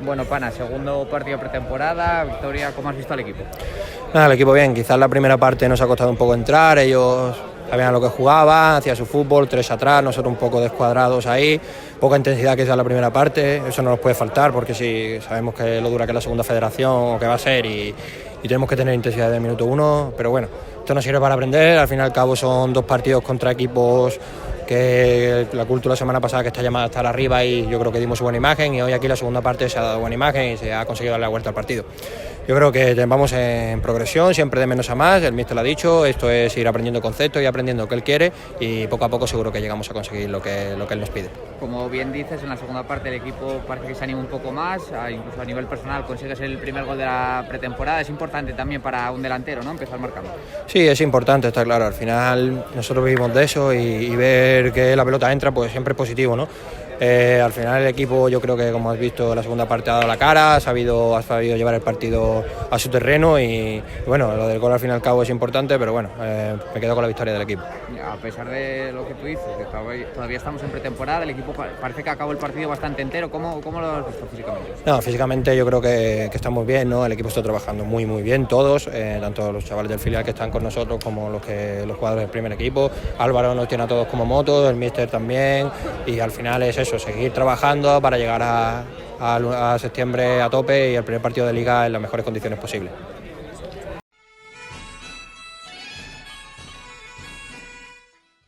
Bueno, Pana, segundo partido de pretemporada, victoria, ¿cómo has visto al equipo? Nada, el equipo bien, quizás la primera parte nos ha costado un poco entrar, ellos sabían a lo que jugaban, hacían su fútbol, 3 atrás, nosotros un poco descuadrados ahí, poca intensidad quizás la primera parte, eso no nos puede faltar porque si sabemos que lo dura que es la segunda federación o que va a ser y tenemos que tener intensidad desde el minuto 1, pero bueno, esto nos sirve para aprender, al fin y al cabo son 2 partidos contra equipos que la cultura la semana pasada que está llamada a estar arriba y yo creo que dimos buena imagen y hoy aquí la segunda parte se ha dado buena imagen y se ha conseguido darle la vuelta al partido. Yo creo que vamos en progresión, siempre de menos a más, el míster lo ha dicho, esto es ir aprendiendo conceptos y aprendiendo lo que él quiere y poco a poco seguro que llegamos a conseguir lo que él nos pide. Como bien dices, en la segunda parte el equipo parece que se anima un poco más, incluso a nivel personal consigues el primer gol de la pretemporada, es importante también para un delantero, ¿no?, empezar marcando. Sí, es importante, está claro, al final nosotros vivimos de eso y ver que la pelota entra pues siempre es positivo, ¿no? Al final el equipo yo creo que como has visto la segunda parte ha dado la cara, ha sabido llevar el partido a su terreno y bueno, lo del gol al fin y al cabo es importante, pero bueno, me quedo con la victoria del equipo. A pesar de lo que tú dices, que todavía estamos en pretemporada, el equipo parece que acabó el partido bastante entero, ¿cómo lo has visto físicamente? No, físicamente yo creo que estamos bien, ¿no? El equipo está trabajando muy bien todos, tanto los chavales del filial que están con nosotros como los jugadores del primer equipo. Álvaro nos tiene a todos como motos, el míster también y al final es eso, seguir trabajando para llegar a septiembre a tope y el primer partido de liga en las mejores condiciones posibles.